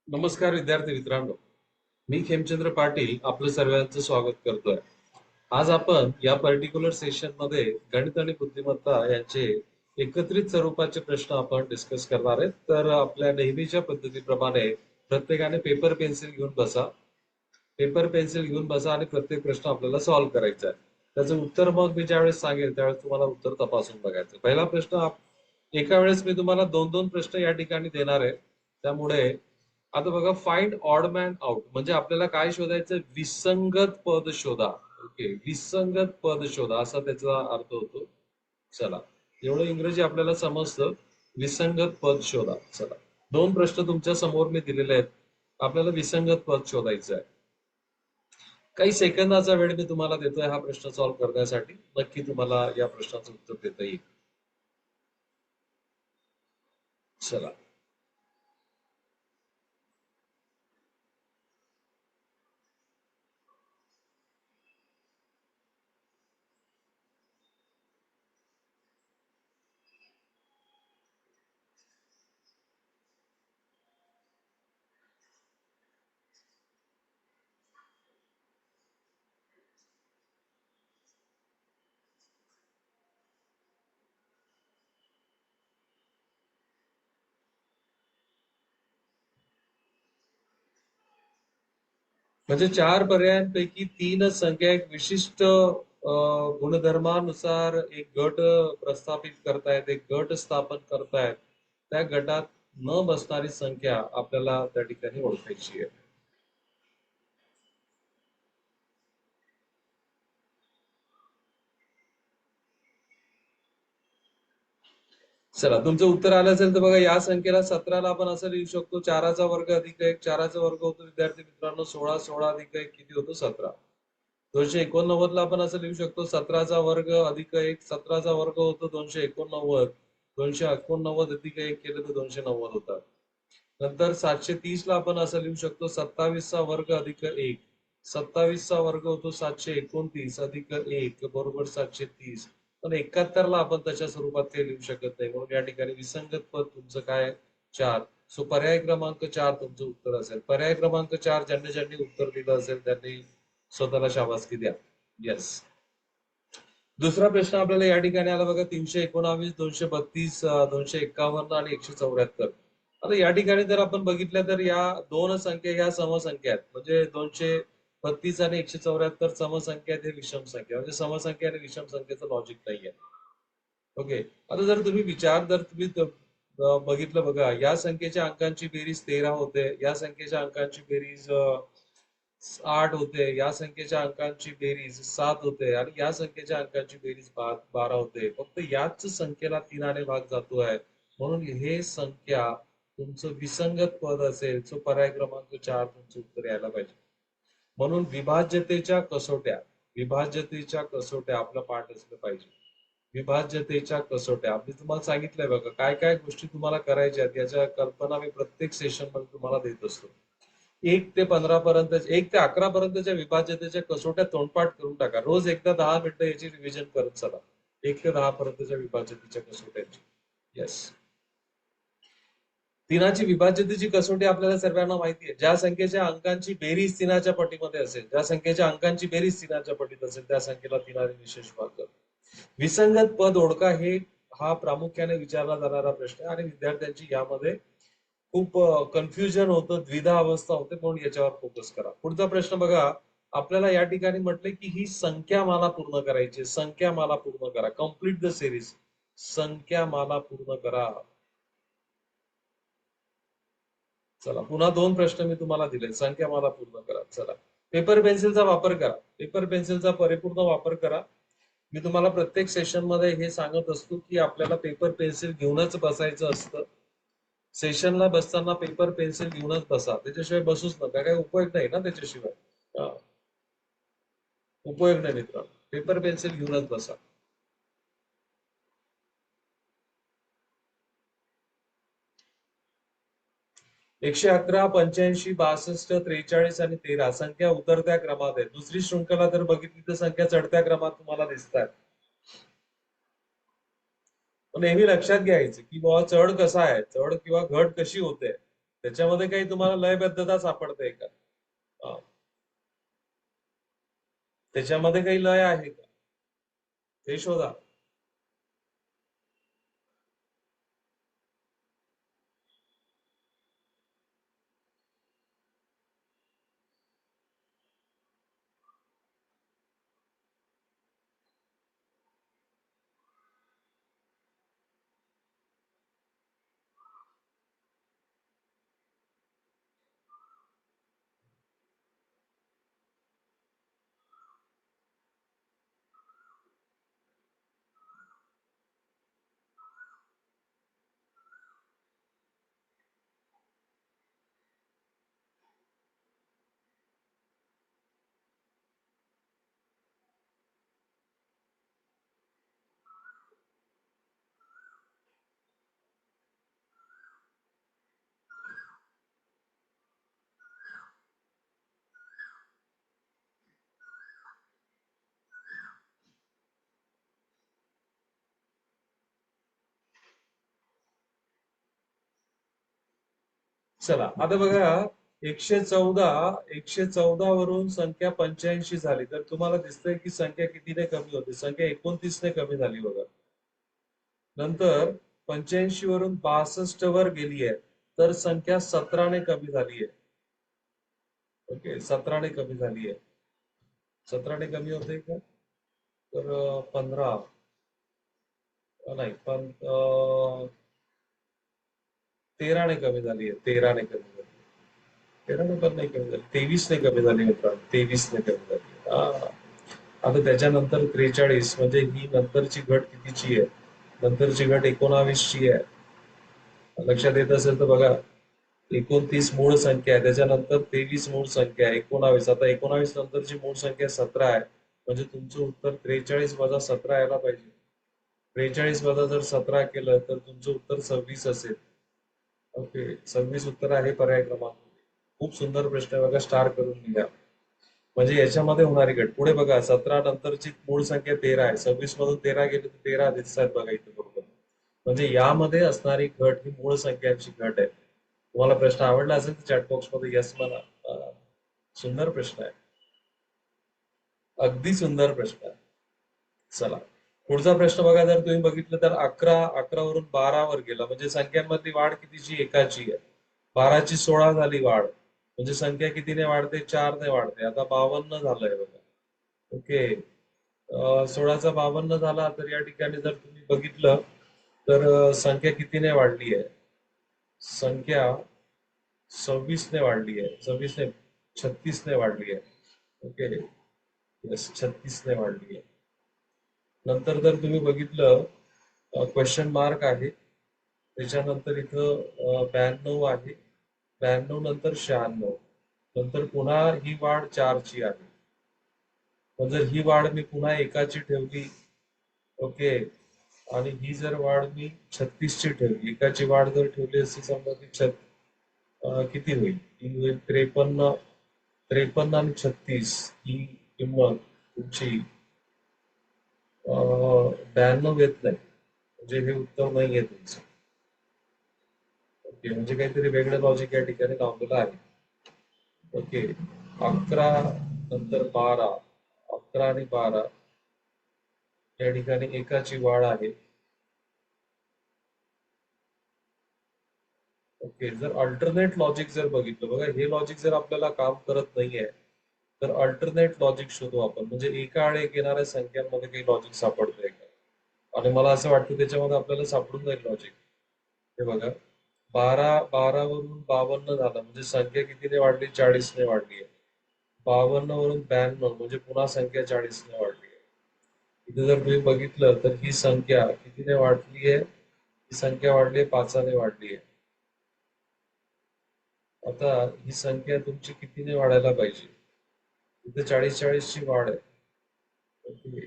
नमस्कार विद्यार्थी मित्रांनो, मी खेमचंद्र पाटील आपलं सर्वांचं स्वागत करतोय. आज आपण या पर्टिक्युलर सेशन मध्ये गणित आणि बुद्धिमत्ता यांचे एकत्रित स्वरूपाचे प्रश्न आपण डिस्कस करणार आहेत. तर आपल्या नेहमीच्या पद्धतीप्रमाणे प्रत्येकाने पेपर पेन्सिल घेऊन बसा. पेपर पेन्सिल घेऊन बसा आणि प्रत्येक प्रश्न आपल्याला सॉल्व्ह करायचा आहे. त्याचं उत्तर मग मी ज्यावेळेस सांगेल त्यावेळेस तुम्हाला उत्तर तपासून बघायचं. पहिला प्रश्न, एका वेळेस मी तुम्हाला दोन दोन प्रश्न या ठिकाणी देणार आहे. त्यामुळे आता बघा, फाइंड ऑड मॅन आउट म्हणजे आपल्याला काय शोधायचं? विसंगत पद शोधा. ओके, विसंगत पद शोधा असा त्याचा अर्थ होतो. चला, एवढं इंग्रजी आपल्याला समजतं. विसंगत पद शोधा. चला, दोन प्रश्न तुमच्या समोर मी दिलेले आहेत. आपल्याला विसंगत पद शोधायचं आहे. काही सेकंदाचा वेळ मी तुम्हाला देतोय हा प्रश्न सॉल्व्ह करण्यासाठी. नक्की तुम्हाला या प्रश्नाचं उत्तर देता येईल. चला, म्हणजे चार पर्यायांपैकी तीन संख्या एक विशिष्ट गुणधर्मानुसार एक गट प्रस्थापित करतायत, एक गट स्थापन करतायत. त्या गटात न बसणारी संख्या आपल्याला त्या ठिकाणी ओळखायची आहे. चला, तुमचं उत्तर आलं असेल तर बघा, या संख्येला 17ला आपण असं लिहू शकतो, 4चा वर्ग अधिक 1. 4चा वर्ग होतो विद्यार्थी मित्रांनो 16. 16 अधिक 1 किती होतो? 17. 289ला आपण असं लिहू शकतो, 17चा वर्ग अधिक 1. 17चा वर्ग होतो 289. 289 अधिक 1 केलं तर 290 होतात. नंतर 730ला आपण असं लिहू शकतो, 27चा वर्ग अधिक 1. 27चा वर्ग होतो 729 अधिक 1 बरोबर 730. पण 71ला आपण त्याच्या स्वरूपात काही लिहू शकत नाही, म्हणून या ठिकाणी विसंगत पद तुमचं काय? 4. सो पर्याय क्रमांक 4 तुमचं उत्तर असेल. पर्याय क्रमांक 4 ज्यांनी ज्यांनी उत्तर दिलं असेल त्यांनी स्वतःला शाबासकी द्या. येस. दुसरा प्रश्न आपल्याला या ठिकाणी आला बघा, 319, 232, 251 आणि 174. आता या ठिकाणी जर आपण बघितलं तर या दोन संख्या ह्या समसंख्या आहेत. म्हणजे 232 आणि 174 समसंख्या आहेत, हे विषम संख्या. म्हणजे समसंख्या आणि विषम संख्येचं लॉजिक नाहीये. ओके, आता जर तुम्ही बघितलं बघा, या संख्येच्या अंकांची बेरीज 13 होते, या संख्येच्या अंकांची बेरीज 8 होते, या संख्येच्या अंकांची बेरीज 7 होते आणि या संख्येच्या अंकांची बेरीज 12 होते. फक्त याच संख्येला 3 भाग जातोय, म्हणून हे संख्या तुमचं विसंगत पद असेल. सो पर्याय क्रमांक 4 तुमचं उत्तर यायला पाहिजे. म्हणून विभाज्यतेच्या कसोट्या आपला पाठ असलं पाहिजे. विभाज्यतेच्या कसोट्या मी तुम्हाला सांगितलंय बघा, काय काय गोष्टी तुम्हाला करायच्या आहेत याच्या कल्पना मी प्रत्येक सेशन मध्ये तुम्हाला देत असतो. 1 ते 15 पर्यंत, 1 ते 11 पर्यंतच्या विभाज्यतेच्या कसोट्या तोंडपाठ करून टाका. रोज एकदा 10 मिनिटं याची रिव्हिजन करत चला, 1 ते 10 पर्यंतच्या विभाज्यतेच्या कसोट्यांची. येस. तिनाची विभाज्यतेची कसोटी आपल्याला सर्वांना माहिती आहे. ज्या संख्येच्या अंकांची बेरीज तिनाच्या पटीमध्ये असेल, ज्या संख्येच्या अंकांची बेरीज तिनाच्या पटीत असेल, त्या संख्येला तिनाने निशेष भाग करतो. विसंगत पद ओळखा, हा प्रामुख्याने विचारला जाणारा प्रश्न आहे आणि विद्यार्थ्यांची यामध्ये खूप कन्फ्युजन होतं, द्विधा अवस्था होते, म्हणून याच्यावर फोकस करा. पुढचा प्रश्न बघा, आपल्याला या ठिकाणी म्हटलंय की ही संख्या माला पूर्ण करायची. संख्या माला पूर्ण करा, कम्प्लीट द सिरीज. संख्या माला पूर्ण करा. चला, पुन्हा दोन प्रश्न मी तुम्हाला दिले, संख्या मला पूर्ण करा. चला, पेपर पेन्सिलचा वापर करा. पेपर पेन्सिलचा परिपूर्ण वापर करा. मी तुम्हाला प्रत्येक सेशन मध्ये हे सांगत असतो की आपल्याला पेपर पेन्सिल घेऊनच बसायचं असतं. सेशनला बसताना पेपर पेन्सिल घेऊनच बसा, त्याच्याशिवाय बसूच नका. काही उपयोग नाही ना त्याच्याशिवाय. उपयोग नाही मित्रांनो, पेपर पेन्सिल घेऊनच बसा. 111, 85, 62, 43 आणि 13 संख्या उतरत्या क्रमात आहे. दुसरी शृंखला जर बघितली तर संख्या चढत्या क्रमात तुम्हाला दिसतात. नेहमी लक्षात घ्यायचं की बाबा चढ कसा आहे, चढ किंवा घट कशी होते, त्याच्यामध्ये काही तुम्हाला लयबद्धता सापडते का? हा. त्याच्यामध्ये काही लय आहे का ते शोधा. चला आता बघा, 114 114 वरून संख्या 85 झाली तर तुम्हाला दिसतंय की संख्या कितीने कमी होते? संख्या 29 ने कमी झाली बघा. नंतर 85 वरून 62 वर गेली आहे तर संख्या 17 ने कमी झाली आहे. ओके, 17 ने कमी झाली आहे. 17 ने कमी होते का? तर 15 नाही पण 13 ने कमी झाली आहे. 13 ने कमी झाली. 13 ने पण नाही कमी झाली, 23 ने कमी झाली मित्रांनो, 23 ने कमी झाली. आता त्याच्यानंतर 43 म्हणजे ही नंतरची घट कितीची आहे? नंतरची घट 19 ची आहे. लक्षात येत असेल तर बघा, 29 मूळ संख्या आहे, त्याच्यानंतर 23 मूळ संख्या आहे, 19. आता 19 नंतरची मूळ संख्या 17 आहे, म्हणजे तुमचं उत्तर 43 वजा 17 यायला पाहिजे. 43 वजा जर 17 केलं तर तुमचं उत्तर 26 असेल. ओके, 26 उत्तर आहे पर्याय क्रमांक. खूप सुंदर प्रश्न आहे बघा, स्टार करून लिहा. म्हणजे याच्यामध्ये होणारी घट पुढे बघा, 17 नंतरची मूळ संख्या 13 आहे, 26 मधून 13 गेले तर 13 दिसतात बघा इथे बरोबर. म्हणजे यामध्ये असणारी घट ही मूळ संख्यांची घट आहे. तुम्हाला प्रश्न आवडला असेल तर चॅट बॉक्स मध्ये यस म्हणा. सुंदर प्रश्न आहे, अगदी सुंदर प्रश्न आहे. चला पुढचा प्रश्न बघा, जर तुम्ही बघितलं तर 11 वरून 12 वर गेला म्हणजे संख्यांमधली वाढ कितीची? एकाची आहे. 12ची 16 झाली वाढ म्हणजे संख्या कितीने वाढते? 4 ने वाढते. आता 52 झालंय बघा. ओके, 16चा 52 झाला तर या ठिकाणी जर तुम्ही बघितलं तर संख्या कितीने वाढली आहे? संख्या 26 ने वाढली आहे. 26 ने 36 ने वाढली आहे. ओके, यस, 36 ने वाढली आहे. नंतर जर तुम्ही बघितलं, क्वेश्चन मार्क आहे, त्याच्यानंतर इथं 92 आहे, 92 नंतर 96, नंतर पुन्हा ही वाढ 4 ची आहे. पण जर ही वाढ मी पुन्हा एकाची ठेवली, ओके, आणि ही जर वाढ मी 36 ची ठेवली, एकाची वाढ जर ठेवली असती समजा ती किती होईल? ही होईल 53. 53 आणि 36 ही किंमत तुमची 92 येत नाही, म्हणजे हे उत्तर नाही आहे तुमचं. ओके, म्हणजे काहीतरी वेगळं लॉजिक या ठिकाणी लावलेलं आहे. ओके, 11 नंतर 12, 11 आणि 12 या ठिकाणी एकाची वाढ आहे. ओके, जर अल्टरनेट लॉजिक जर बघितलं बघा, हे लॉजिक जर आपल्याला काम करत नाहीये तर अल्टरनेट लॉजिक शोधू आपण, म्हणजे एका आड एक येणाऱ्या संख्यांमध्ये काही लॉजिक सापडतंय का? आणि मला असं वाटतं त्याच्यामध्ये आपल्याला सापडून जाईल लॉजिक. हे बघा, 12 वरून 52 झालं म्हणजे संख्या कितीने वाढली? 40 ने वाढली आहे. 52 वरून 92 म्हणजे पुन्हा संख्या 40 ने वाढली आहे. इथे जर तुम्ही बघितलं तर ही संख्या कितीने वाढली आहे? ही संख्या वाढली आहे 5 ने वाढली आहे. आता ही संख्या तुमची कितीने वाढायला पाहिजे? इथे 40 ची वाढ आहे. ओके,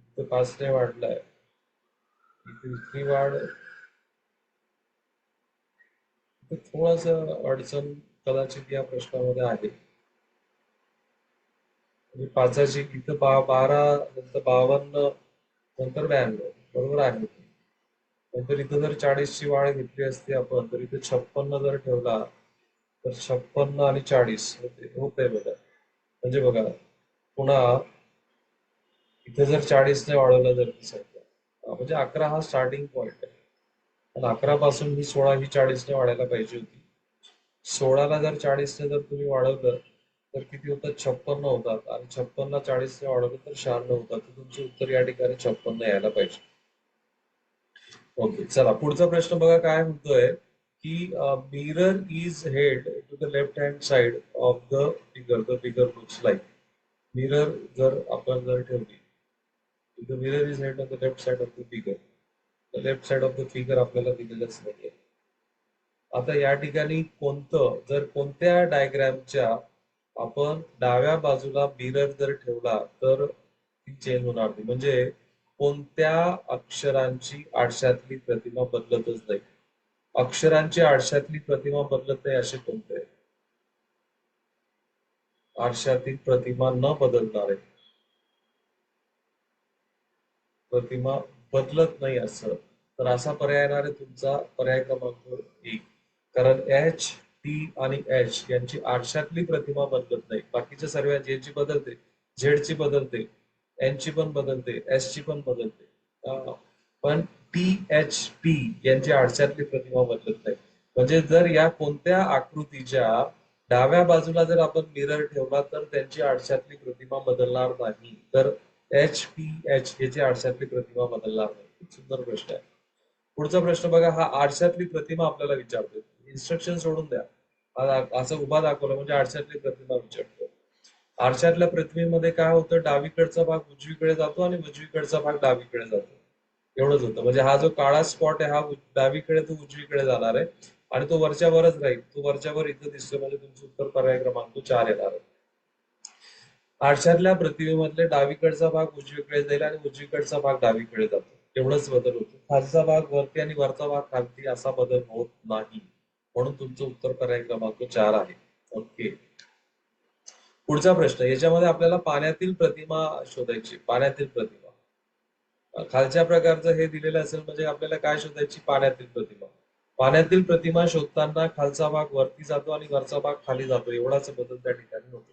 इथे 5 ने वाढलाय. इथे इतकी वाढ, थोडस अडचण कदाचित या प्रश्नामध्ये आहे. म्हणजे 5ची इथं 12 नंतर 52 नंतर 92, बरोबर आहे. नंतर इथं जर 40ची वाढ घेतली असती आपण तर इथे 56 जर ठेवला तर 56 आणि 40 होते बघा. म्हणजे बघा पुन्हा इथे जर 40ने वाढवलं जर ती संख्या म्हणजे 11 हा स्टार्टिंग पॉइंट आहे. पण 11 पासून ही 16 ही 40ने वाढायला पाहिजे होती. 16ला जर 40ने जर तुम्ही वाढवलं तर किती होतात? 56 होतात आणि 56ला 40ने वाढवलं तर 96 होतात. तर तुमचे उत्तर या ठिकाणी 56 यायला पाहिजे. ओके, चला पुढचा प्रश्न बघा काय म्हणतोय की mirror is head to the left hand side of the figure looks like. Mirror जर आपण जर ठेवली, the mirror is head on the left side of the figure. The left side of the figure आपल्याला दिलेलंच नाहीये. आता या ठिकाणी कोणतं जर कोणत्या डायग्रामच्या आपण डाव्या बाजूला मिरर जर ठेवला तर ती चेंज होणार नाही. म्हणजे कोणत्या अक्षरांची आरशातली प्रतिमा बदलतच नाही. अक्षरांची आरशातली प्रतिमा बदलत नाही असे कोणते? आरशातील प्रतिमा न बदलणारे प्रतिमा बदलत नाही असं तर असा पर्याय येणार आहे तुमचा पर्याय क्रमांक 1. कारण एच, टी आणि एच यांची आरशातली प्रतिमा बदलत नाही. बाकीच्या सर्व जेची बदलते, झेडची बदलते, एन ची पण बदलते, एस ची पण बदलते. पण टी, एच, पी यांची आरशातली प्रतिमा बदलत नाही. म्हणजे जर या कोणत्या आकृतीच्या डाव्या बाजूला जर आपण मिरर ठेवला तर त्यांची आरशातली प्रतिमा बदलणार नाही. तर एच, पी, एच याची आरशातली प्रतिमा बदलणार नाही. खूप सुंदर प्रश्न आहे. पुढचा प्रश्न बघा, हा आरशातली प्रतिमा आपल्याला विचारतो. इन्स्ट्रक्शन सोडून द्या. असं उभा दाखवलं म्हणजे आरशातली प्रतिमा विचारतो. आरशातल्या प्रतिमेमध्ये काय होतं? डावीकडचा भाग उजवीकडे जातो आणि उजवीकडचा भाग डावीकडे जातो. एवढंच होतं. म्हणजे हा जो काळा स्पॉट आहे हा डावीकडे तो उजवीकडे जाणार आहे आणि तो वरच्या वरच राहील. तो वरच्या वर इथं दिसतो म्हणजे तुमचं उत्तर पर्याय क्रमांक 4 येणार आहे. आरशातल्या प्रतिमेमधले डावीकडचा भाग उजवीकडे जाईल आणि उजवीकडचा भाग डावीकडे जातो. एवढंच बदल होतो. खालचा भाग वरती आणि वरचा भाग खालती असा बदल होत नाही. म्हणून तुमचं उत्तर पर्याय क्रमांक 4 आहे. ओके, पुढचा प्रश्न. याच्यामध्ये आपल्याला पाण्यातील प्रतिमा शोधायची. पाण्यातील प्रतिमा खालच्या प्रकारचं हे दिलेलं असेल म्हणजे आपल्याला काय शोधायची? पाण्यातील प्रतिमा. पाण्यातील प्रतिमा शोधताना खालचा भाग वरती जातो आणि वरचा भाग खाली जातो. एवढाच बदल त्या ठिकाणी होतो.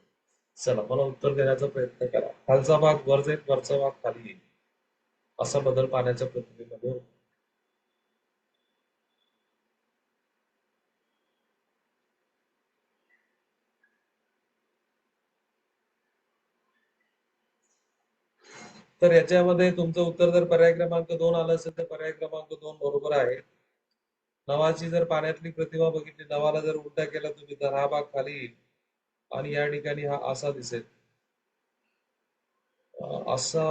चला मला उत्तर देण्याचा प्रयत्न करा. खालचा भाग वर जाईल, वरचा भाग खाली येईल. असा बदल पाण्याच्या प्रतिमेमध्ये होतो. तर याच्यामध्ये तुमचं उत्तर जर पर्याय क्रमांक 2 आलं असेल तर पर्याय क्रमांक 2 बरोबर आहे. नवाची जर पाण्यातली प्रतिमा बघितली, नवाला जर उलटा केला तुम्ही तर हा भाग खाली येईल आणि या ठिकाणी हा असा दिसेल. असा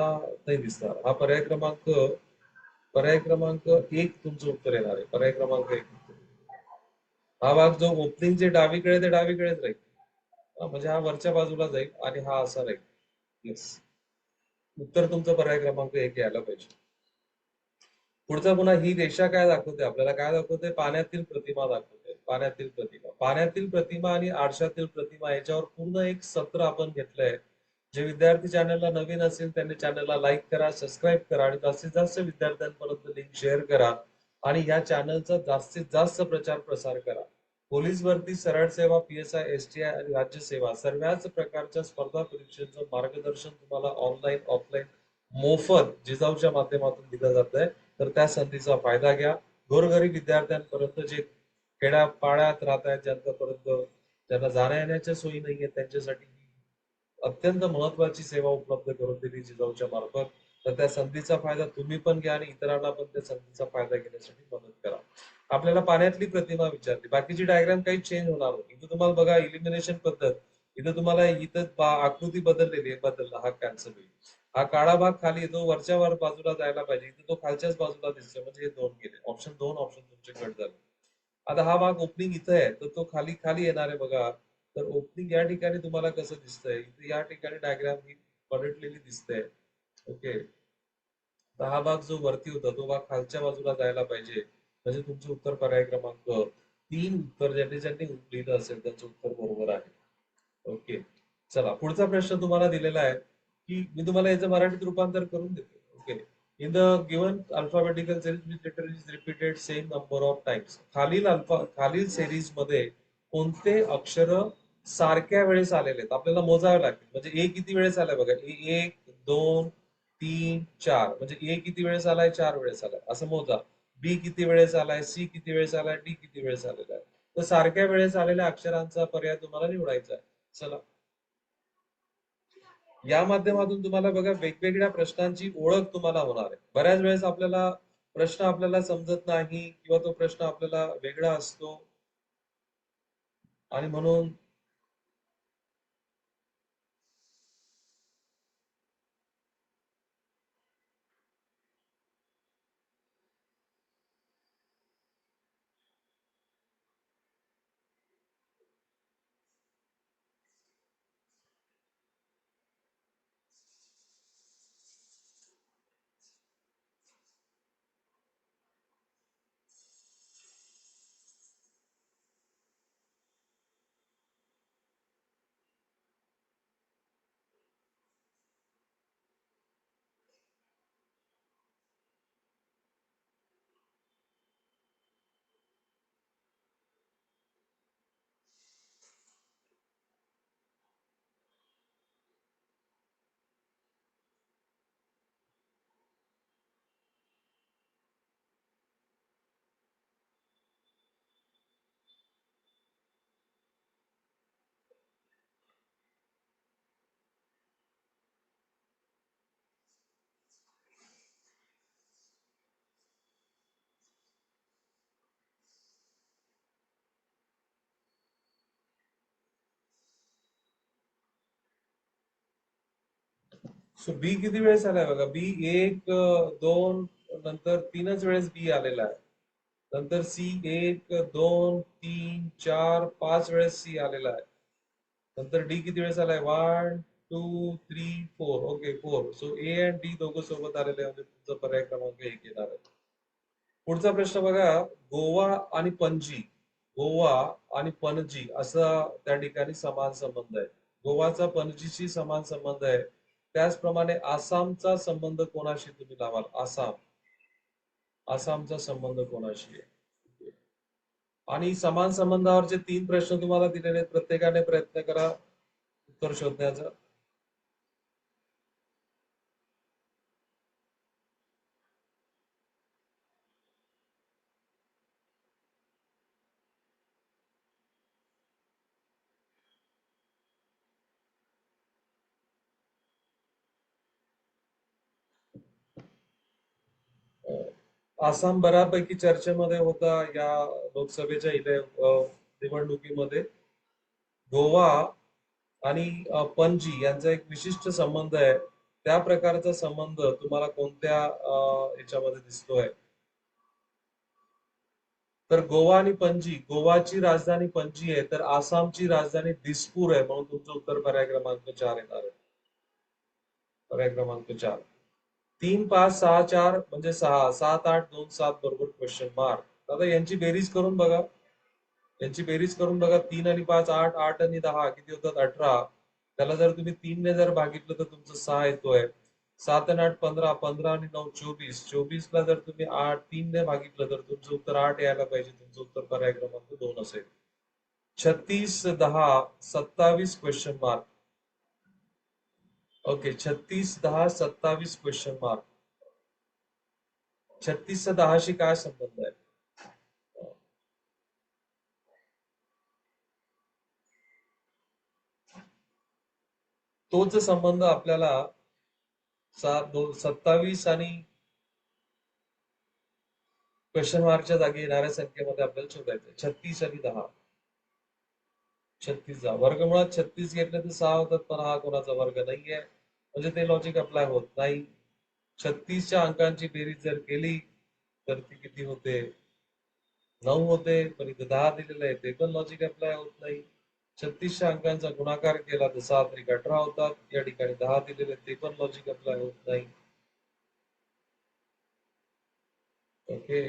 नाही दिसणार. हा पर्याय क्रमांक 1 तुमचं उत्तर येणार आहे. पर्याय क्रमांक 1. हा भाग जो ओपनिंगचे डावीकडे ते डावीकडेच राहील. म्हणजे हा वरच्या बाजूला जाईल आणि हा असा राहील. येस, उत्तर तुमचं पर्याय क्रमांक 1 यायला पाहिजे. पुढचा पुन्हा ही रेषा काय दाखवते? आपल्याला काय दाखवते? पाण्यातील प्रतिमा दाखवते. पाण्यातील प्रतिमा. पाण्यातील प्रतिमा आणि आरशातील प्रतिमा याच्यावर पूर्ण एक सत्र आपण घेतलंय. जे विद्यार्थी चॅनलला नवीन असेल त्यांनी चॅनलला लाईक करा, सबस्क्राईब करा आणि जास्तीत जास्त विद्यार्थ्यांपर्यंत लिंक शेअर करा आणि या चॅनलचा जास्तीत जास्त प्रचार प्रसार करा. पोलीस भरती, सरळ सेवा, PSI, STI आणि राज्य सेवा सर्वच प्रकारच्या स्पर्धा परीक्षेचं मार्गदर्शन तुम्हाला ऑनलाईन ऑफलाईन मोफत जिजाऊच्या माध्यमातून दिलं जात आहे. तर त्या संधीचा फायदा घ्या. गोरगरीब विद्यार्थ्यांपर्यंत जे खेड्यापाड्यात राहत आहेत ज्यांच्यापर्यंत ज्यांना जाण्या येण्याच्या सोयी नाहीये त्यांच्यासाठी अत्यंत महत्वाची सेवा उपलब्ध करून दिली जिजाऊच्या मार्फत. तर त्या संधीचा फायदा तुम्ही पण घ्या आणि इतरांना पण त्या संधीचा फायदा घेण्यासाठी मदत करा. आपल्याला पाण्यातली प्रतिमा विचारली, बाकीची डायग्राम काही चेंज होणार नाही. इथं तुम्हाला बघा इलिमिनेशन पद्धत. इथं तुम्हाला इथं आकृती बदललेली आहे, बदलला हा कॅन्सल होईल. हा काळा भाग खाली येतो, वरच्या वर बाजूला जायला पाहिजे, इथं तो खालच्याच बाजूला दिसतोय म्हणजे हे 2 गेले. ऑप्शन 2 ऑप्शन तुमचे कट झाले. आता हा भाग ओपनिंग इथं आहे तर तो खाली खाली येणार आहे बघा. तर ओपनिंग या ठिकाणी तुम्हाला कसं दिसतंय? इथे या ठिकाणी डायग्राम ही पलटलेली दिसते. ओके, तर हा भाग जो वरती होता तो भाग खालच्या बाजूला जायला पाहिजे. म्हणजे तुमचं उत्तर पर्याय क्रमांक 3 उत्तर ज्यांनी ज्यांनी लिहिलं असेल त्यांचं उत्तर बरोबर आहे. ओके, चला पुढचा प्रश्न तुम्हाला दिलेला आहे की मी तुम्हाला याचं मराठीत रूपांतर करून देतो. Okay, in the given alphabetical series which letter is repeated same number of times. खालील सेरीज मध्ये कोणते अक्षर सारख्या वेळेस आलेले आहेत आपल्याला मोजावे लागतील. म्हणजे ए किती वेळेस आलाय बघा, एक, दोन, तीन, चार. म्हणजे ए किती वेळेस आलाय, चार वेळेस आलाय असं मोजा. बी किती वेळेस आलाय, सी किती वेळेस आलाय, डी किती वेळेस आलेला आहे. तर सारख्या वेळेस आलेल्या अक्षरांचा पर्याय तुम्हाला निवडायचा आहे. चला, या माध्यमातून तुम्हाला बघा वेगवेगळ्या प्रश्नांची ओळख तुम्हाला होणार आहे. बऱ्याच वेळेस आपल्याला प्रश्न आपल्याला समजत नाही किंवा तो प्रश्न आपल्याला वेगळा असतो आणि म्हणून सो बी किती वेळेस आलाय बघा, बी एक, दोन, नंतर तीनच वेळेस बी आलेला आहे. नंतर सी एक, दोन, तीन, चार, पाच वेळेस सी आलेला आहे. नंतर डी किती वेळेस आलाय, one, two, three, four. Okay, four. So A आणि डी दोघं सोबत आलेले आहे, म्हणजे तुमचा पर्याय क्रमांक एक येणार आहे. पुढचा प्रश्न बघा, गोवा आणि पणजी, गोवा आणि पणजी असा त्या ठिकाणी समान संबंध आहे. गोवाचा पणजीशी समान संबंध आहे. त्याचप्रमाणे आसामचा संबंध कोणाशी तुम्ही लावाल, आसाम, आसामचा संबंध कोणाशी आहे. आणि समान संबंधावरचे तीन प्रश्न तुम्हाला दिलेले आहेत, प्रत्येकाने प्रयत्न करा उत्तर शोधण्याचा. आसाम बऱ्यापैकी चर्चेमध्ये होता या लोकसभेच्या निवडणुकीमध्ये. गोवा आणि पणजी यांचा एक विशिष्ट संबंध आहे. त्या प्रकारचा संबंध तुम्हाला कोणत्या याच्यामध्ये दिसतोय, तर गोवा आणि पणजी, गोवाची राजधानी पणजी आहे तर आसामची राजधानी दिसपूर आहे, म्हणून तुमचं उत्तर पर्याय क्रमांक 4 येणार आहे. पर्याय क्रमांक 4. 3, 5, 6, 4 म्हणजे 6, 7, 8, 2, 7 बरोबर क्वेश्चन मार्क. आता यांची बेरीज करून बघा, यांची बेरीज करून बघा. 3 आणि 5 8, 8 आणि 10 किती होतात, 18. त्याला जर तुम्ही 3 ने जर भागितलं तर तुमचं 6 येतोय. 7 आणि 8 15, 15 आणि 9 24, 24 ला जर तुम्ही 3 ने भागितलं तर तुमचं उत्तर 8 यायला पाहिजे. तुमचं उत्तर पर्याय क्रमांक 2 असेल. 36, 10, 27 question mark. Okay, 36, 10, 27 question mark. 36 10 शी काय संबंध आहे. तोच संबंध आपल्याला 27 आणि क्वेश्चन मार्कच्या जागी येणाऱ्या संख्येमध्ये आपल्याला शोधायचं. 36 आणि 10. 36 वर्गमुळात 36 घेतले तर 6 होतात, पण हा कोणाचा वर्ग नाहीये, म्हणजे ते लॉजिक अप्लाय होत नाही. 36च्या अंकांची बेरीज जर केली तर ती किती होते, 9 होते, पण इथे 10 दिलेलं आहे, ते पण लॉजिक अप्लाय होत नाही. 36च्या अंकांचा गुणाकार केला तर 7 त्रिक 18 होतात, या ठिकाणी 10 दिलेले, ते पण लॉजिक अप्लाय होत नाही. ओके,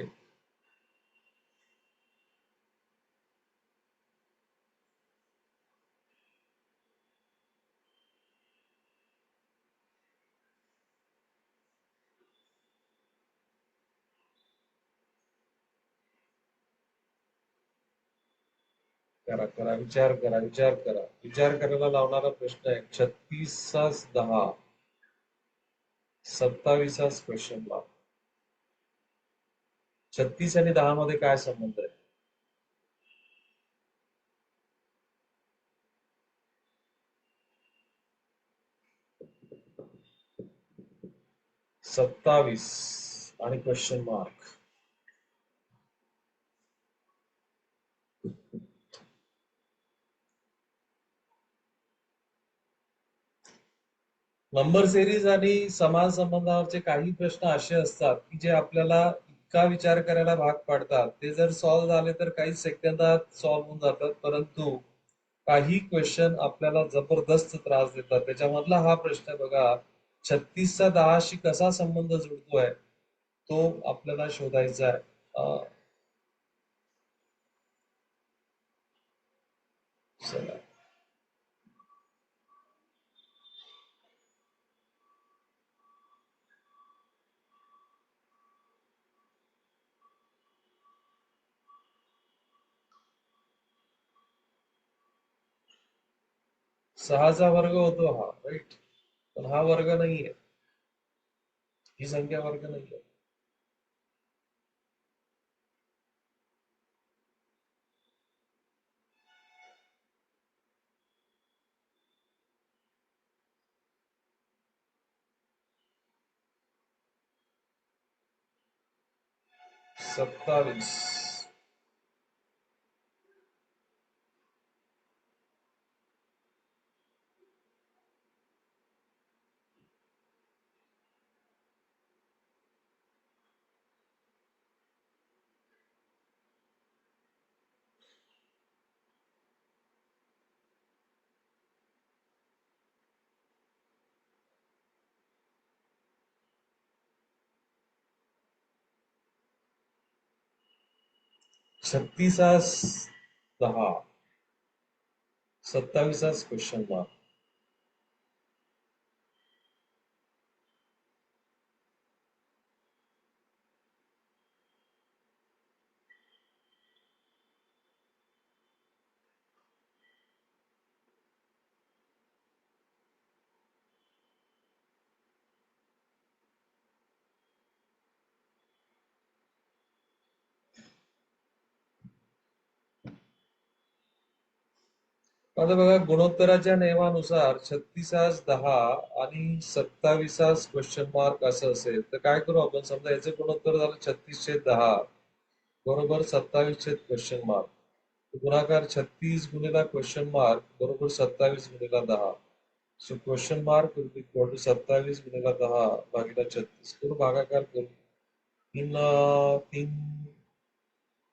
करा करा, विचार करा, विचार करा. विचार करायला लावणारा प्रश्न आहे. 36 10, 27 क्वेश्चन मार्क. 36 आणि 10 मध्ये काय संबंध आहे? 27 आणि क्वेश्चन मार्क. नंबर सिरीज आणि समान संबंधावरचे काही प्रश्न असे असतात की जे आपल्याला इतका विचार करायला भाग पाडतात. ते जर सॉल्व्ह झाले तर काही सेकंदात सॉल्व्ह होऊन जातात, परंतु काही क्वेश्चन आपल्याला जबरदस्त त्रास देतात. त्याच्यामधला हा प्रश्न आहे बघा. 36 चा 10शी कसा संबंध जुळतोय तो आपल्याला शोधायचा आहे. चला. 6चा वर्ग होतो हा, राईट. पण हा वर्ग नाहीये, ही संख्या वर्ग नाहीये. 27. छत्तीसास 10, 27 क्वेश्चन मार्क. आता बघा, गुणोत्तराच्या नियमानुसार 36 10 आणि 27 क्वेश्चन मार्क असं असेल तर काय करू आपण. समजा याचं गुणोत्तर झालं 36/10 बरोबर 27 क्वेश्चन मार्क. गुणाकार 36 गुणिला क्वेश्चन मार्क बरोबर 27 गुणिला 10. So question mark will be equal to 27 गुणिला 10 भागिला 36 करू भागाकार करू.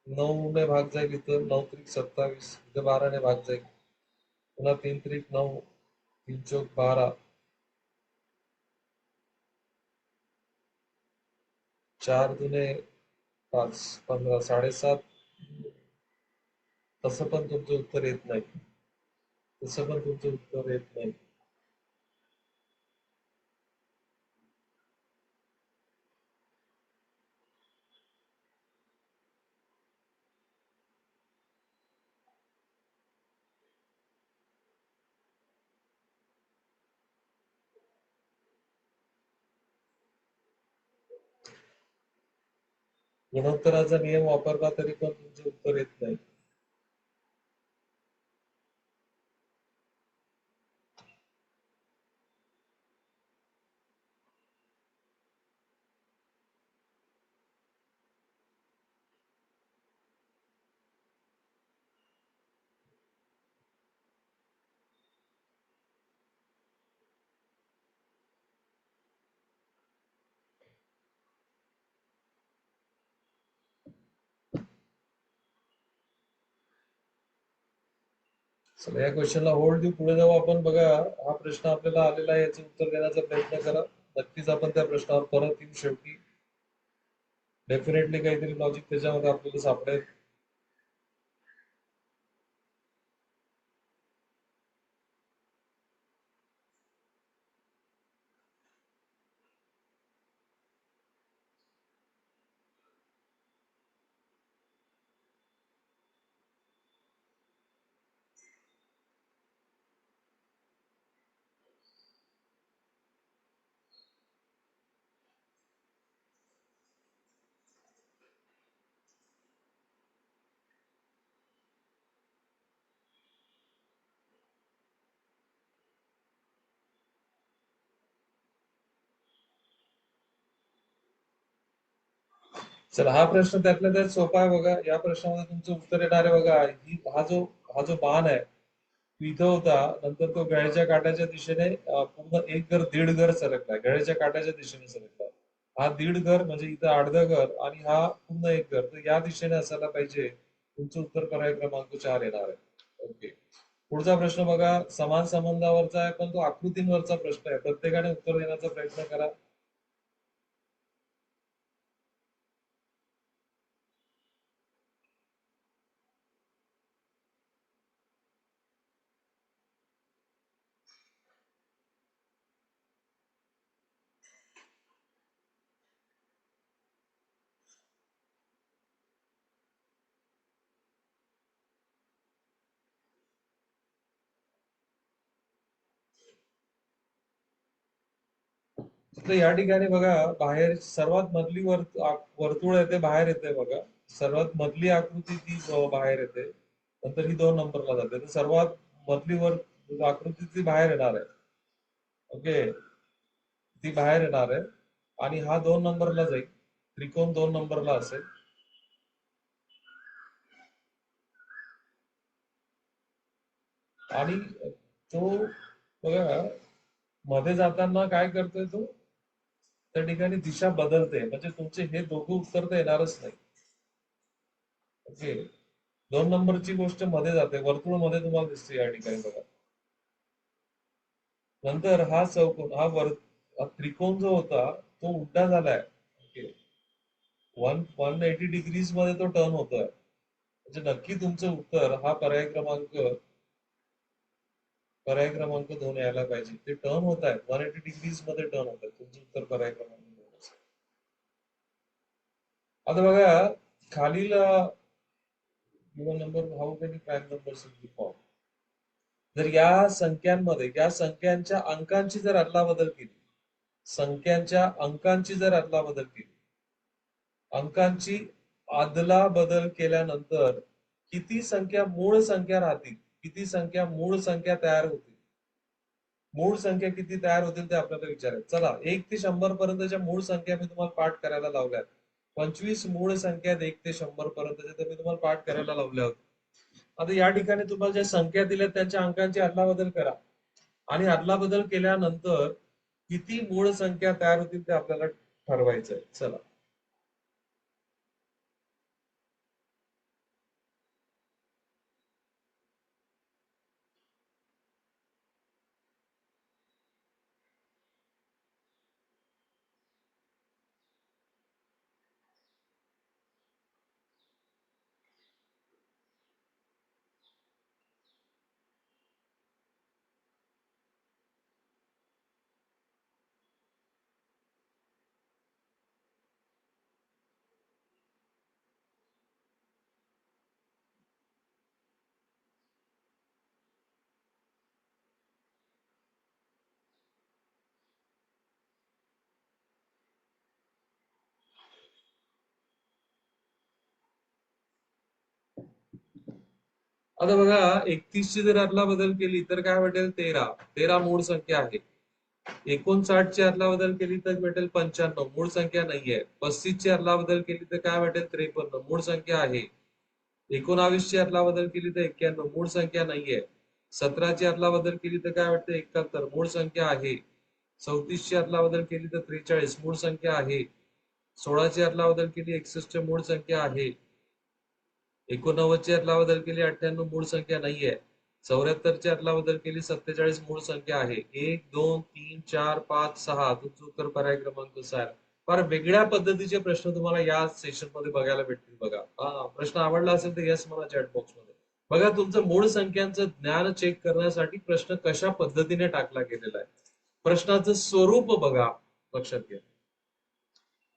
9 ने भाग जाईल इथं. 9 त्रिक 27, इथं 12 ने भाग जाईल. पुन्हा 3 त्रिक 9, 3 चौक 12, 4 दुने 5, 15, 7.5. तसं पण तुमचं उत्तर येत नाही. तसं पण तुमचं उत्तर येत नाही. गुणोत्तराचा नियम वापरला तरी पण तुमचं उत्तर येत नाही. चला, या क्वेश्चनला होल्ड देऊ, पुढे जाऊ आपण. बघा, हा प्रश्न आपल्याला आलेला आहे, याचं उत्तर देण्याचा प्रयत्न करा. नक्कीच आपण त्या प्रश्नावर परत येऊ. शेवटी डेफिनेटली काहीतरी लॉजिक त्याच्यामध्ये आपल्याला सापडेल. चला हा प्रश्न त्यातल्या त्यात सोपा आहे बघा. या प्रश्नामध्ये तुमचं उत्तर येणार आहे बघा. हा जो बाण आहे तो इथं होता, नंतर तो गळ्याच्या काट्याच्या दिशेने पूर्ण एक घर दीड घर सरकलाय, गळ्याच्या काट्याच्या दिशेने सरकलाय. हा दीड घर म्हणजे इथं अर्ध घर आणि हा पूर्ण एक घर, तर या दिशेने असायला पाहिजे. तुमचं उत्तर पर्याय क्रमांक 4 येणार आहे. ओके. पुढचा प्रश्न बघा, समान संबंधावरचा आहे पण तो आकृतींवरचा प्रश्न आहे. प्रत्येकाने उत्तर देण्याचा प्रयत्न करा. तर या ठिकाणी बघा, बाहेर सर्वात मधली वर्तुळ आहे ते बाहेर येते बघा. सर्वात मधली आकृती ती बाहेर येते, नंतर ही 2 नंबरला जाते. तर सर्वात मधली आकृती ती बाहेर येणार आहे. ओके, ती बाहेर येणार आहे आणि हा 2 नंबरला जाईल. त्रिकोण 2 नंबरला असेल. आणि तो बघा मध्ये जाताना काय करतोय तो, त्या ठिकाणी दिशा बदलते, म्हणजे तुमचे हे दोघं उत्तर तर येणारच नाही. ओके, 2 नंबरची गोष्ट मध्ये जाते, वर्तुळ मध्ये तुम्हाला दिसते या ठिकाणी बघा. नंतर हा चौकोन हा त्रिकोण जो होता तो उलटा झालाय. ओके, 180 डिग्रीज मध्ये तो टर्न होतोय, म्हणजे नक्की तुमचं उत्तर हा पर्याय क्रमांक 2 यायला पाहिजे. ते टर्न होत आहे 180 डिग्रीज मध्ये टर्न होत आहे. तुमचं उत्तर पर्याय क्रमांक 2 असेल. आता बघा खालील number how many prime numbers in the form. जर या संख्यांच्या अंकांची जर अदलाबदल केली, संख्यांच्या अंकांची जर अदलाबदल केली, अंकांची आदला बदल केल्यानंतर किती संख्या मूळ संख्या राहतील, किती संख्या मूळ संख्या तयार होतील, मूळ संख्या किती तयार होतील ते आपल्याला विचारायचं. चला 1 ते 100 पर्यंतच्या मूळ संख्या मी तुम्हाला पाठ करायला लावल्यात. 25 मूळ संख्या 1 ते 100 पर्यंतच्या ते मी तुम्हाला पाठ करायला लावल्या होत्या. आता या ठिकाणी तुम्हाला ज्या संख्या दिल्या त्यांच्या अंकांची अदलाबदल करा आणि अदलाबदल केल्यानंतर किती मूळ संख्या तयार होतील ते आपल्याला ठरवायचंय. चला, आता बघा 31 ची जर अदलाबदल केली तर काय भेटेल? 13. 13 मूळ संख्या आहे. 59 ची अदलाबदल केली तर भेटेल 95, मूळ संख्या नाहीये. 35 ची अदलाबदल केली तर काय भेटेल? 53, मूळ संख्या आहे. 19 ची अदलाबदल केली तर 91, मूळ संख्या नाहीये. 17 ची अदलाबदल केली तर काय वाटतं? 71, मूळ संख्या आहे. 34 ची अदलाबदल केली तर 43, मूळ संख्या आहे. 16 ची अदलाबदल केली 61, मूळ संख्या आहे. 89 ची अदलाबदल केली 98, मूळ संख्या नाहीये. 74 ची अदलाबदल केली 47, मूळ संख्या आहे. 1 2 3 4 5 6 तुमचं उत्तर पर्याय क्रमांक 6. फार वेगळ्या पद्धतीचे प्रश्न तुम्हाला या सेशन मध्ये बघायला भेटतील बघा. हा प्रश्न आवडला असेल तर यस मला चॅट बॉक्स मध्ये. बघा तुमचं मूळ संख्यांचं ज्ञान चेक करण्यासाठी प्रश्न कशा पद्धतीने टाकला गेलेला आहे, प्रश्नाचं स्वरूप बघा, लक्षात घ्या.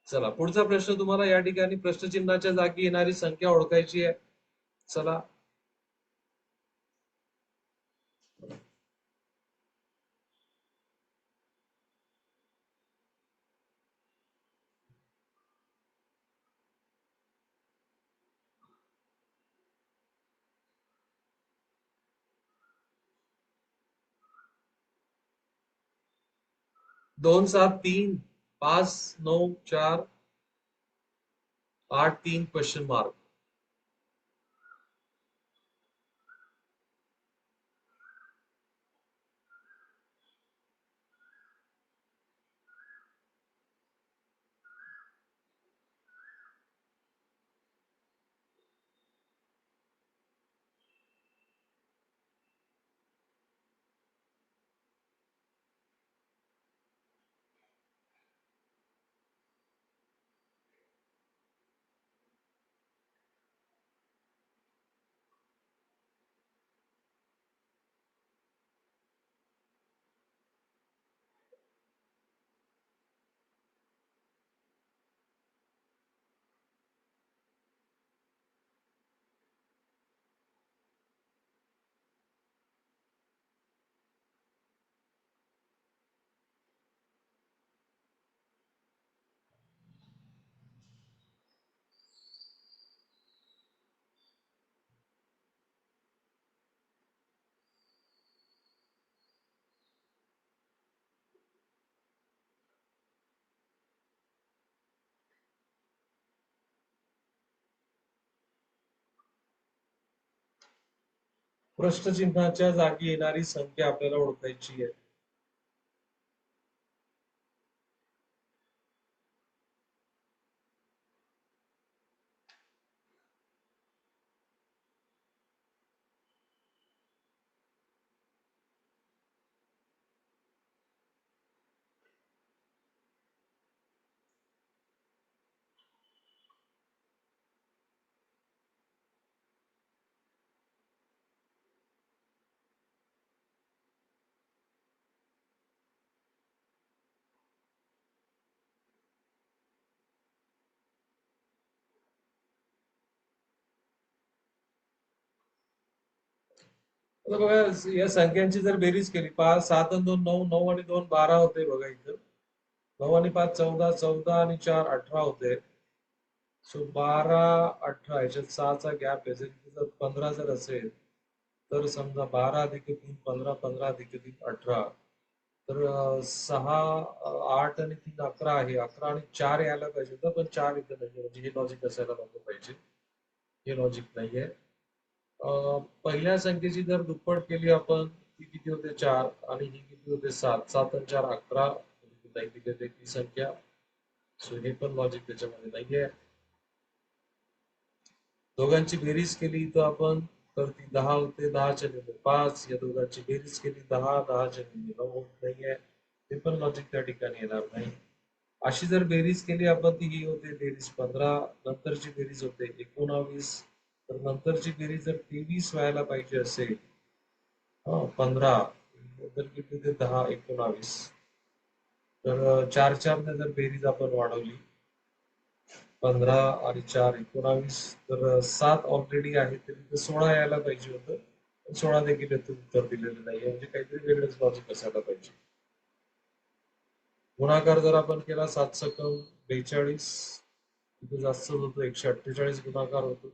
चला पुढचा प्रश्न तुम्हाला या ठिकाणी प्रश्नचिन्हाच्या जागी येणारी संख्या ओळखायची आहे. चला, 2 7 3 5 9 4 8 3 क्वेश्चन मार्क. प्रश्नचिन्हाच्या जागी येणारी संख्या आपल्याला ओळखायची आहे. आता बघा, या संख्यांची जर बेरीज केली, 5 7 आणि 2 9, 9 आणि 2 12 होते बघा इथं. 9 आणि 5 14, 14 आणि 4 18 होते. सो 12 18 याच्यात 6चा गॅप आहे. जर 15 जर असेल तर समजा 12 अधिक 3 15, 15 अधिक 3 18, तर 6 8 आणि 3 11 आहे. 11 आणि 4 यायला पाहिजे होतं, पण 4 इथं नाही, म्हणजे हे लॉजिक असायला नको पाहिजे. हे लॉजिक नाहीये. पहिल्या संख्येची जर दुप्पट केली आपण, ती किती होते 4 आणि ही किती होते 7. 7 आणि 4 11, नाही दिली होते ती संख्या. सो हे पण लॉजिक त्याच्यामध्ये नाहीये. दोघांची बेरीज केली तर आपण, तर ती 10 होते. 10च्या नेमके 5. या दोघांची बेरीज केली 10, 10च्या नेमके 9 होत नाहीये. ते पण लॉजिक त्या ठिकाणी येणार नाही. अशी जर बेरीज केली आपण, ती ही होते बेरीज 15. नंतरची बेरीज होते 19. तर नंतरची बेरीज जर 23 व्हायला पाहिजे असेल, 15 तर किती ते 10 19. तर 4 4 ने जर बेरीज आपण वाढवली, 15 आणि 4 19, तर 7 ऑलरेडी आहे, तर 16 यायला पाहिजे होतं. 16 देखील याचं उत्तर दिलेलं नाहीये, म्हणजे काहीतरी वेगळंच लॉजिक असायला पाहिजे. गुणाकार जर आपण केला 7 सकम 42, तिथे जास्त होतो, 148 गुणाकार होतो.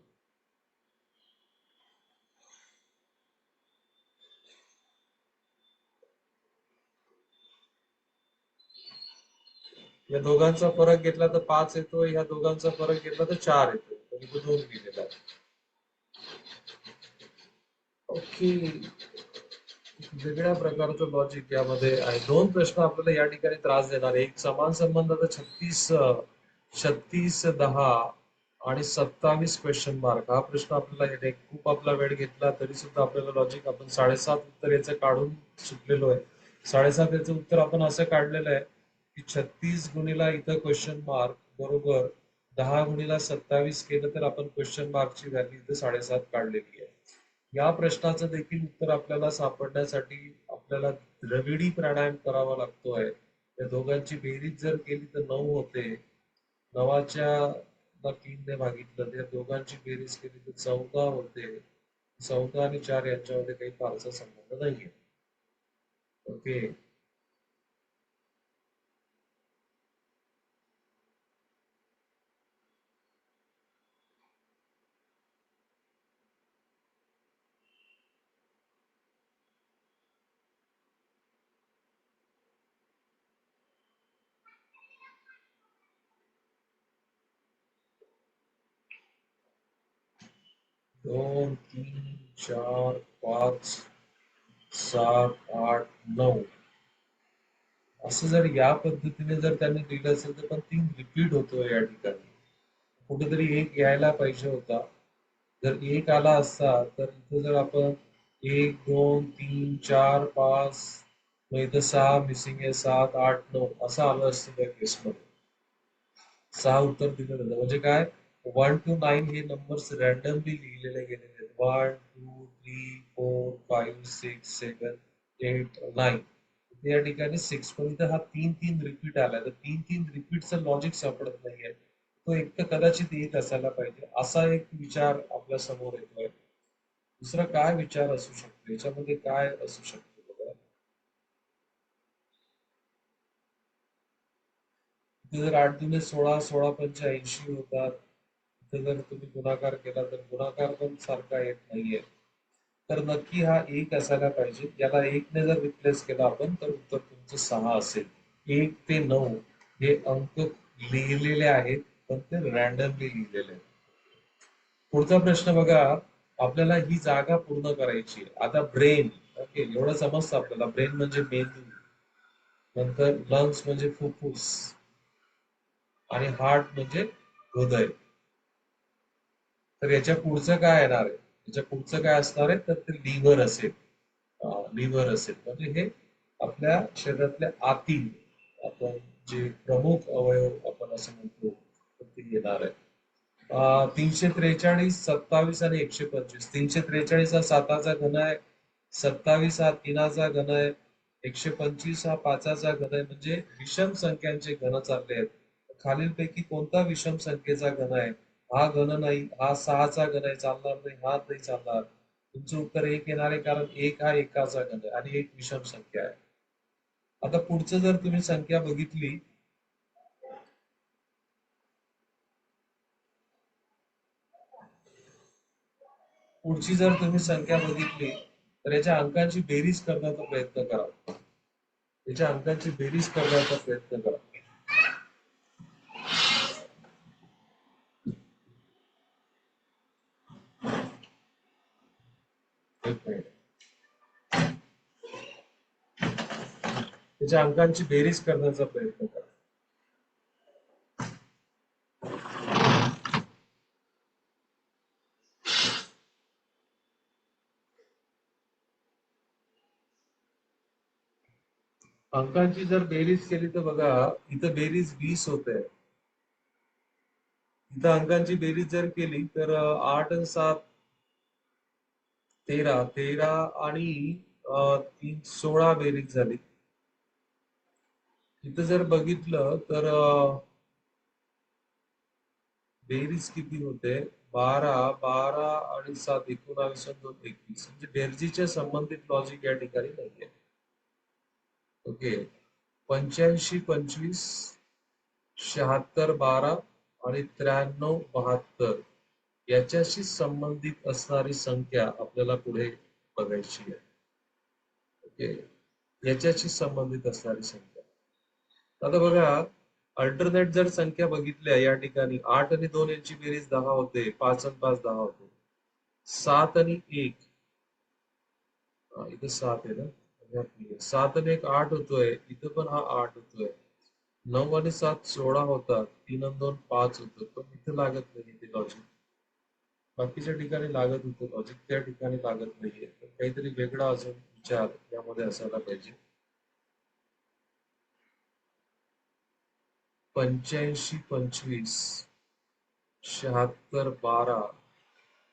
या दोघांचा फरक घेतला तर 5 येतो, या दोघांचा फरक घेतला तर 4 येतो, तर इथे 2 लिहिलेला आहे. ओके, वेगळ्या प्रकारचं लॉजिक यामध्ये आहे. 2 प्रश्न आपल्याला या ठिकाणी त्रास देणार आहे. एक समान संबंधाचा 36 10 आणि 27 क्वेश्चन मार्क. हा प्रश्न आपल्याला येणे खूप आपला वेळ घेतला, तरी सुद्धा आपल्याला लॉजिक आपण 7.5 उत्तर याचं काढून सुटलेलो आहे. 7.5 याचं उत्तर आपण असं काढलेलं आहे की 36 गुणिला इथं क्वेश्चन मार्क बरोबर 10 गुणिला 27 केलं तर आपण क्वेश्चन मार्कची व्हॅल्यू इथं 7.5 काढलेली आहे. या प्रश्नाचं देखील उत्तर आपल्याला सापडण्यासाठी आपल्याला द्रविडी प्राणायाम करावा लागतोय. या दोघांची बेरीज जर केली तर 9 होते. 9च्या 3 ने भागितलं तर या दोघांची बेरीज केली तर 14 होते. 14 आणि 4 यांच्यामध्ये काही फारसा संबंध नाहीये. ओके, 2 3 4 5 7 8 9 असं जर या पद्धतीने जर त्यांनी दिलं असेल तर पण 3 रिपीट होतो या ठिकाणी. कुठेतरी एक यायला पाहिजे होता. जर एक आला असता तर इथं जर आपण 1 2 3 4 5 मग इथं 6 मिसिंग आहे, 7 8 9 असं आलं असतं त्या केसमध्ये. 6 उत्तर दिलं जातं. म्हणजे काय, 1 to 9 हे नंबर्स रॅन्डमली लिहिलेले गेलेले आहेत. 1 2 3 4 5 6 7 8 9. या ठिकाणी 6 पण इथं हा 3 रिपीट आला, तर 3 रिपीटचं लॉजिक सापडत नाहीये. तो एक तर कदाचित एक असायला पाहिजे, असा एक विचार आपल्या समोर येतोय. दुसरा काय विचार असू शकतो याच्यामध्ये, काय असू शकतो बघा. इथे जर 8 दुने 16, 16 पंचे 80 होतात. इथे जर तुम्ही गुणाकार केला तर गुणाकार पण सारखा येत नाहीये. तर नक्की हा एक असायला पाहिजे. याला एकने जर रिप्लेस केला आपण तर उत्तर तुमचं 6 असेल. 1 ते 9 हे अंक लिहिलेले आहेत, पण ते रॅन्डमली लिहिलेले आहेत. पुढचा प्रश्न बघा. आपल्याला ही जागा पूर्ण करायची आहे. आता ब्रेन, ओके, एवढं समजतं आपल्याला. ब्रेन म्हणजे मेंदू, नंतर लंग्स म्हणजे फुफ्फुस, आणि हार्ट म्हणजे हृदय. तर याच्या पुढचं काय येणार आहे? याच्या पुढचं काय असणार आहे? तर ते लिव्हर असेल. लिव्हर असेल म्हणजे हे आपल्या शरीरातल्या आतील, आपण जे प्रमुख अवयव आपण असं म्हणतो, तर ते येणार आहे. 343, 27 आणि 125. 343 हा 7चा घन आहे, 27 हा 3चा घन आहे, 125 हा 5चा घन आहे. म्हणजे विषम संख्यांचे घन चालले आहेत. खालीलपैकी कोणता विषम संख्येचा घन आहे? हा घन नाही, हा 6चा घन आहे, चालणार नाही, हा नाही चालणार. तुमचं उत्तर एक येणार आहे, कारण एक हा एकाचा घन आहे आणि एक विषम संख्या आहे. आता पुढचं जर तुम्ही संख्या बघितली, पुढची जर तुम्ही संख्या बघितली तर याच्या अंकांची बेरीज करण्याचा प्रयत्न करा. याच्या अंकांची बेरीज करण्याचा प्रयत्न करा. एक मिनिट. त्याच्या अंकांची बेरीज करण्याचा प्रयत्न करा. अंकांची जर बेरीज केली तर बघा, इथं बेरीज 20 होते. इथं अंकांची बेरीज जर केली तर 8 आणि 7 13, 13 आणि 3 16 बेरीज झाली. इथं जर बघितलं तर बेरीज किती होते? 12, 12 आणि 7 19 आणि 2 21. म्हणजे बेरजीच्या संबंधित लॉजिक या ठिकाणी नाहीये. ओके. 85 25 76 12 आणि 93 72 याच्याशी संबंधित असणारी संख्या आपल्याला पुढे बघायची आहे. ओके. याच्याशी संबंधित असणारी संख्या. आता बघा, अल्टरनेट जर संख्या बघितल्या या ठिकाणी, 8 आणि 2 यांची बेरीज 10 होते, 5 आणि 5 10 होते. 7 आणि 1, इथे 7 आहे ना, 7 आणि 1 8 होतोय, इथं पण हा 8 होतोय. 9 आणि 7 16 होतात, 3 आणि 2 5 होतं, पण इथे लागत नाही ते लॉजिक. बाकीच्या ठिकाणी लागत होतं लॉजिक, त्या ठिकाणी लागत नाहीये. तर काहीतरी वेगळा अजून विचार यामध्ये असायला पाहिजे. 85 25 76 12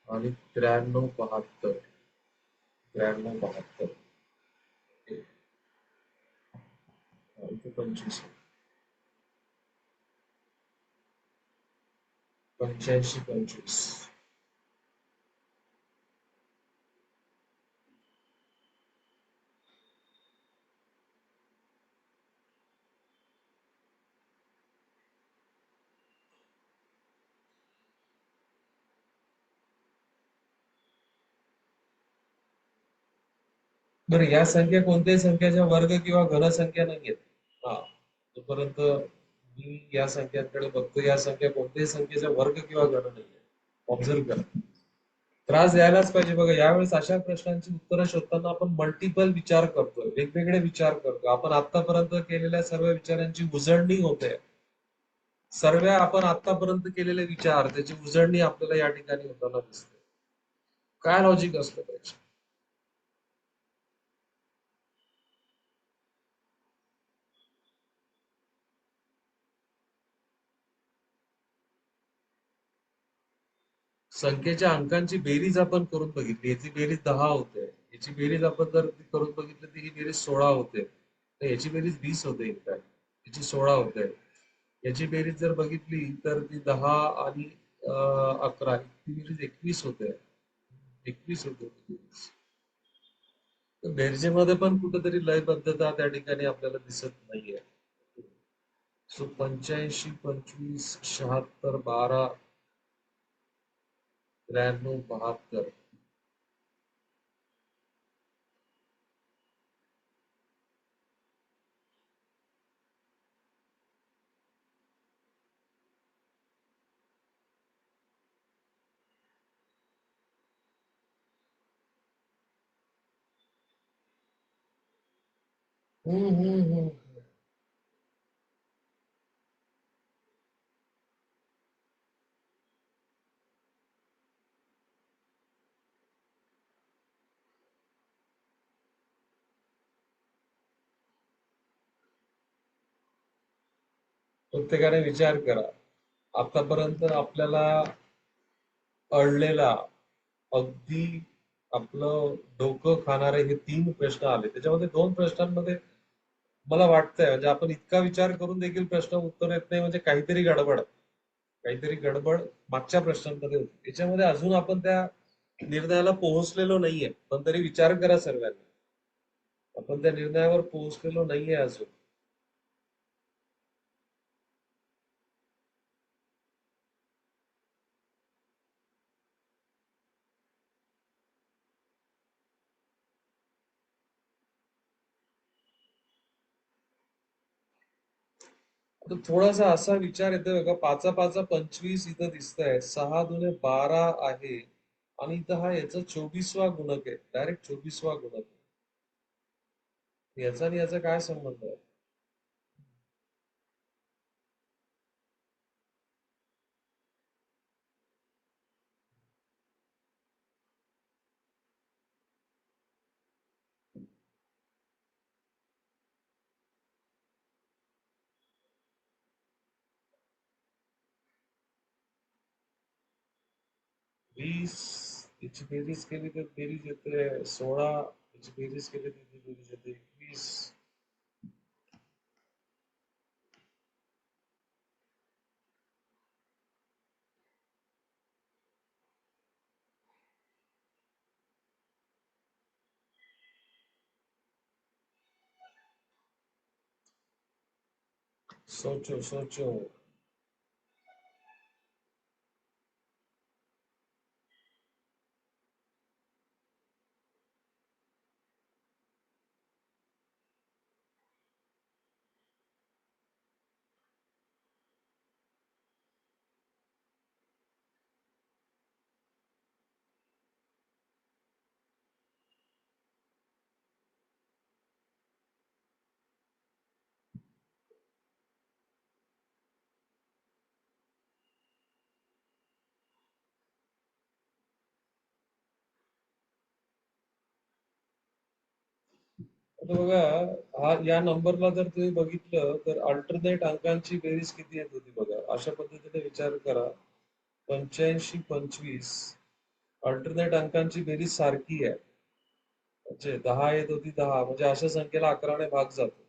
आणि 93 72. 93 72. इथे 25, 85 25. बरं, या संख्या कोणत्याही संख्याच्या वर्ग किंवा घन संख्या नाहीयेत. हा, तोपर्यंत मी या संख्यांकडे बघतो. या संख्या कोणत्याही संख्येचा वर्ग किंवा घन नाहीये. ऑब्झर्व करा. त्रास द्यायलाच पाहिजे बघा. यावेळेस अशा प्रश्नांची उत्तरं शोधताना आपण मल्टिपल विचार करतोय, वेगवेगळे विचार करतोय. आपण आतापर्यंत केलेल्या सर्व विचारांची उजळणी होते. सर्व आपण आतापर्यंत केलेले विचार त्याची उजळणी आपल्याला या ठिकाणी होताना दिसते. काय लॉजिक असतं त्याचं? संख्येच्या अंकांची बेरीज आपण करून बघितली, याची बेरीज 10 होते. याची बेरीज आपण जर करून बघितली तर ही बेरीज 16 होते. तर याची बेरीज 20 होते. इनफॅक्ट याची 16 होते. याची बेरीज जर बघितली तर ती 10 आणि 11, ती बेरीज 21 होते. 21 होते ती बेरीज. तर बेरजेमध्ये पण कुठेतरी लयबद्धता त्या ठिकाणी आपल्याला दिसत नाहीये. सो 85, 25, 76, 12, 93, 72. हम्म. प्रत्येकाने विचार करा. आतापर्यंत आपल्याला अडलेला, अगदी आपलं डोकं खाणारे हे 3 प्रश्न आले. त्याच्यामध्ये 2 प्रश्नांमध्ये मला वाटतंय म्हणजे आपण इतका विचार करून देखील प्रश्न उत्तर येत नाही, म्हणजे काहीतरी गडबड, काहीतरी गडबड मागच्या प्रश्नांमध्ये होती. त्याच्यामध्ये अजून आपण त्या निर्णयाला पोहोचलेलो नाहीये. पण तरी विचार करा सर्वांनी. आपण त्या निर्णयावर पोहोचलेलो नाहीये अजून. तर थोडासा असा विचार येतोय बघा, 5 5 25 इथं दिसतंय, 6 दूने 12 आहे आणि इथं हा याचा 24वा गुणक आहे, डायरेक्ट 24वा गुणक आहे. याचा आणि याचा काय संबंध आहे? वीस, याची बेरीज केली तर बेरीज येते 16, याची बेरीज केली तर बेरीज येते 21. सोचो सोचो. आता बघा, हा या नंबरला जर तुम्ही बघितलं तर अल्टरनेट अंकांची बेरीज किती येत होती बघा. अशा पद्धतीने विचार करा. 85 25, अल्टरनेट अंकांची बेरीज सारखी आहे. म्हणजे 10 येत होती 10, म्हणजे अशा संख्येला 11ने भाग जातो.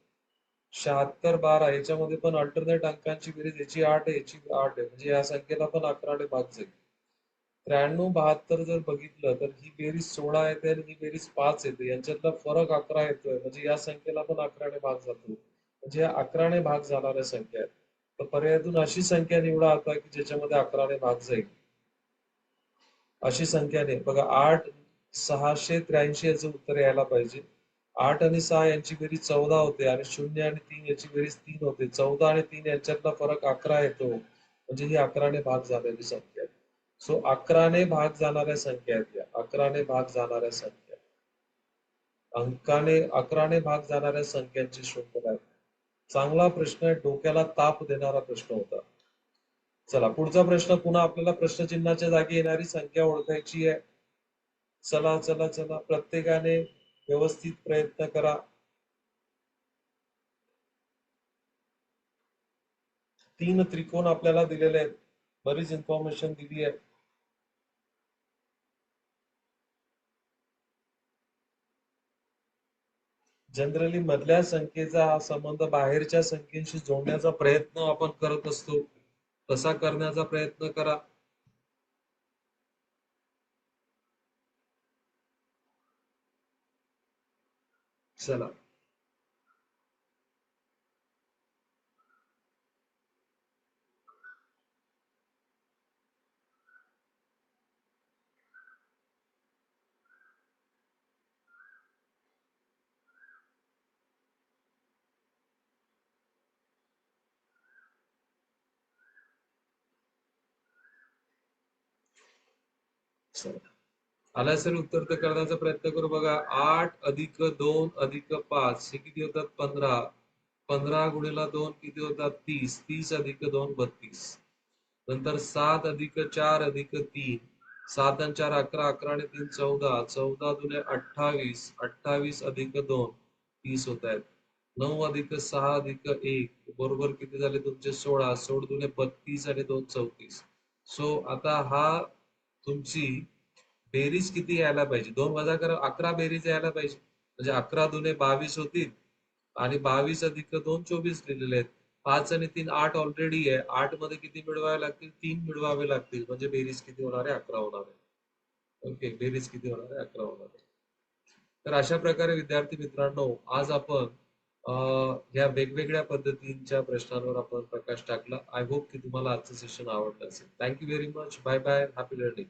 76 12, याच्यामध्ये पण अल्टरनेट अंकांची बेरीज, याची 8 आहे, याची 8 आहे, म्हणजे या संख्येला पण 11ने भाग जाईल. 93 72 जर बघितलं तर ही बेरीज 16 येते आणि ही बेरीज 5 येते. यांच्यातला फरक 11 येतोय, म्हणजे या संख्येला पण 11ने भाग जातो. म्हणजे या 11ने भाग जाणाऱ्या संख्या आहेत. तर पर्यायातून अशी संख्या निवडा आता की ज्याच्यामध्ये 11ने भाग जाईल. अशी संख्या नाही बघा. 8 683 याचं उत्तर यायला पाहिजे. 8 आणि 6 यांची बेरीज 14 होते आणि 0 आणि 3 याची बेरीज 3 होते. 14 आणि 3 यांच्यातला फरक 11 येतो, म्हणजे ही 11ने भाग झालेली संख्या आहे. सो 11ने भाग जाणाऱ्या संख्या आहेत या 11ने भाग जाणाऱ्या संख्या अंकाने 11ने भाग जाणाऱ्या संख्यांची शृंखला आहे. चांगला प्रश्न आहे, डोक्याला ताप देणारा प्रश्न होता. चला पुढचा प्रश्न, पुन्हा आपल्याला प्रश्नचिन्हाच्या जागी येणारी संख्या ओळखायची आहे. चला चला चला, प्रत्येकाने व्यवस्थित प्रयत्न करा. 3 त्रिकोण आपल्याला दिलेले आहेत, बरीच इन्फॉर्मेशन दिली आहे. जनरली मधल्या संख्येचा हा संबंध बाहेरच्या संख्येशी जोडण्याचा प्रयत्न आपण करत असतो, तसा करण्याचा प्रयत्न करा. चला चला आला असेल उत्तर तर करण्याचा प्रयत्न करू. बघा, 8+2+5 हे किती होतात? 15. 15 × 2 किती होतात? 30. 30+2 32. नंतर 7+4+3 7 आणि 4 11, 11 आणि 3 14, 14 दुने 28, 28+2 30 होत आहेत. 9+6+1 बरोबर किती झाले तुमचे? 16. 16 दुने 32 आणि 2 34. सो आता हा तुमची बेरीज किती यायला पाहिजे? 2 वजा करा, 11 बेरीज यायला पाहिजे. म्हणजे 11 दुने 22 होतील आणि 22+2 24 लिहिलेले आहेत. 5 आणि 3 8 ऑलरेडी आहे. 8 मध्ये किती मिळवावे लागतील? 3 मिळवावे लागतील. म्हणजे बेरीज किती होणार आहे? 11 होणार आहे. ओके, बेरीज किती होणार आहे? 11 होणार आहे. तर अशा प्रकारे विद्यार्थी मित्रांनो, आज आपण या वेगवेगळ्या पद्धतींच्या प्रश्नांवर आपण प्रकाश टाकला. आय होप की तुम्हाला आजचं सेशन आवडलं असेल. Thank you very much. Bye bye. Happy learning.